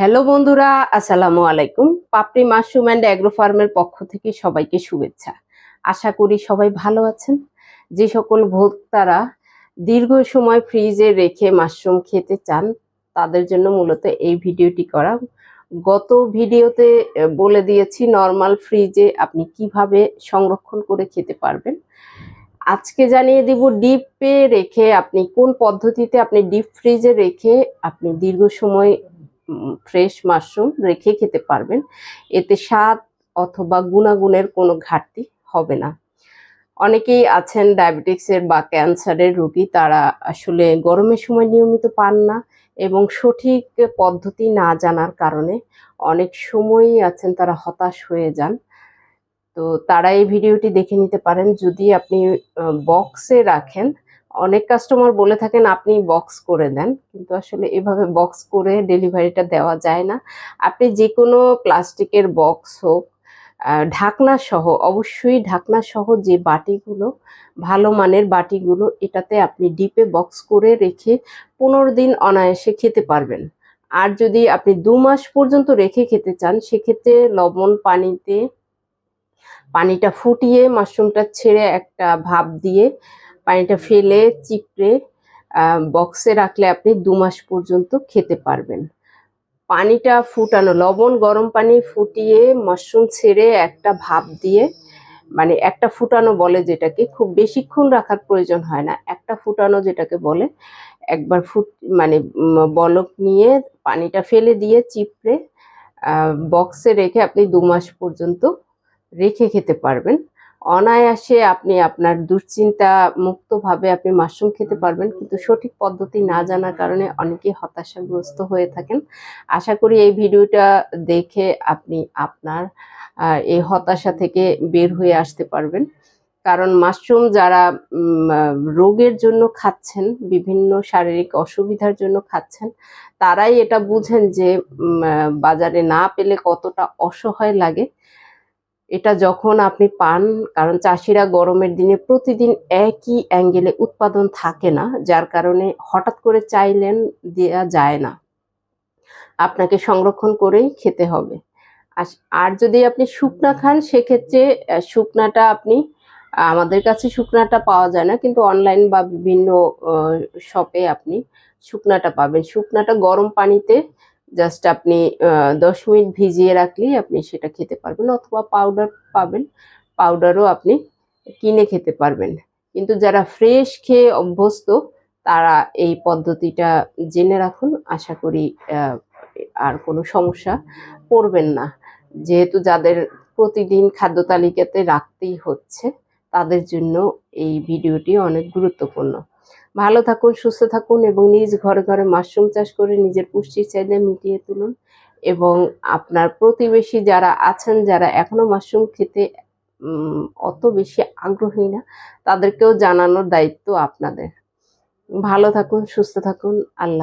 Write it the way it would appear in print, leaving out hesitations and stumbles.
Hello বন্ধুরা, আসসালামু আলাইকুম। পাপড়ি মাশরুম অ্যান্ড অ্যাগ্রো ফার্মের পক্ষ থেকে সবাইকে শুভেচ্ছা। আশা করি সবাই ভালো আছেন। যে সকল ভোক্তারা দীর্ঘ সময় ফ্রিজে রেখে মাশরুম খেতে চান তাদের জন্য মূলত এই ভিডিওটি করা। গত ভিডিওতে বলে দিয়েছি নর্মাল ফ্রিজে আপনি কিভাবে সংরক্ষণ করে খেতে পারবেন। আজকে জানিয়ে দিব ডিপে রেখে আপনি কোন পদ্ধতিতে আপনি ডিপ ফ্রিজে রেখে আপনি দীর্ঘ সময় ফ্রেশ মাশরুম রেখে খেতে পারবেন। এতে স্বাদ অথবা গুণাগুণের কোনো ঘাটতি হবে না। অনেকেই আছেন ডায়াবেটিক্সের বা ক্যান্সারের রোগী, তারা আসলে গরমের সময় নিয়মিত পান না এবং সঠিক পদ্ধতি না জানার কারণে অনেক সময়ই আছেন তারা হতাশ হয়ে যান। তো তারা এই ভিডিওটি দেখে নিতে পারেন। যদি আপনি বক্সে রাখেন, অনেক কাস্টমার বলে থাকেন আপনি বক্স করে দেন, কিন্তু আসলে এভাবে বক্স করে ডেলিভারিটা দেওয়া যায় না। আপনি যে কোনো প্লাস্টিকের বক্স হোক, ঢাকনা সহ, অবশ্যই ঢাকনা সহ যে বাটিগুলো ভালো মানের বাটিগুলো, এটাতে আপনি ডিপে বক্স করে রেখে 15 দিন অনায়াসে খেতে পারবেন। আর যদি আপনি 2 মাস পর্যন্ত রেখে খেতে চান, সেক্ষেত্রে লবণ পানিতে পানিটা ফুটিয়ে মাশরুমটা ছেড়ে একটা ভাপ দিয়ে পানিটা ফেলে চিপড়ে বক্সে রাখলে আপনি 2 মাস পর্যন্ত খেতে পারবেন। পানিটা ফুটানো, লবণ গরম পানি ফুটিয়ে মাশরুম ছেড়ে একটা ভাপ দিয়ে, মানে একটা ফুটানো বলে যেটাকে, খুব বেশিক্ষণ রাখার প্রয়োজন হয় না, একটা ফুটানো যেটাকে বলে। একবার মানে বলক নিয়ে পানিটা ফেলে দিয়ে চিপড়ে বক্সে রেখে আপনি 2 মাস পর্যন্ত রেখে খেতে পারবেন। অনায়াসে আপনি আপনার দুশ্চিন্তা মুক্তভাবে আপনি মাশরুম খেতে পারবেন, কিন্তু সঠিক পদ্ধতি না জানার কারণে অনেকেই হতাশাগ্রস্ত হয়ে থাকেন। আশা করি এই ভিডিওটা দেখে আপনি আপনার এই হতাশা থেকে বের হয়ে আসতে পারবেন। কারণ মাশরুম যারা রোগের জন্য খাচ্ছেন, বিভিন্ন শারীরিক অসুবিধার জন্য খাচ্ছেন, তারাই এটা বুঝেন যে বাজারে না পেলে কতটা অসহায় লাগে। এটা যখন আপনি পান, কারণ চাষিরা গরমের দিনে প্রতিদিন একই অ্যাঙ্গেলে উৎপাদন থাকে না, যার কারণে হঠাৎ করে চাইলেন দেয়া যায় না, আপনাকে সংরক্ষণ করেই খেতে হবে। আর যদি আপনি শুকনা খান, সেক্ষেত্রে শুকনাটা আপনি, আমাদের কাছে শুকনাটা পাওয়া যায় না, কিন্তু অনলাইন বা বিভিন্ন শপে আপনি শুকনাটা পাবেন। শুকনাটা গরম পানিতে জাস্ট আপনি 10 মিনিট ভিজিয়ে রাখলেই আপনি সেটা খেতে পারবেন, অথবা পাউডার পাবেন, পাউডারও আপনি কিনে খেতে পারবেন। কিন্তু যারা ফ্রেশ খেয়ে অভ্যস্ত তারা এই পদ্ধতিটা জেনে রাখুন। আশা করি আর কোনো সমস্যা পড়বেন না। যেহেতু যাদের প্রতিদিন খাদ্য তালিকাতে রাখতেই হচ্ছে, তাদের জন্য এই ভিডিওটি অনেক গুরুত্বপূর্ণ। ভালো থাকুন, সুস্থ থাকুন এবং নিজ ঘরে ঘরে মাশরুম চাষ করে নিজের পুষ্টির চাহিদা মিটিয়ে তুলুন। এবং আপনার প্রতিবেশী যারা আছেন, যারা এখনো মাশরুম খেতে অত বেশি আগ্রহী না, তাদেরকেও জানানোর দায়িত্ব আপনাদের। ভালো থাকুন, সুস্থ থাকুন। আল্লাহ।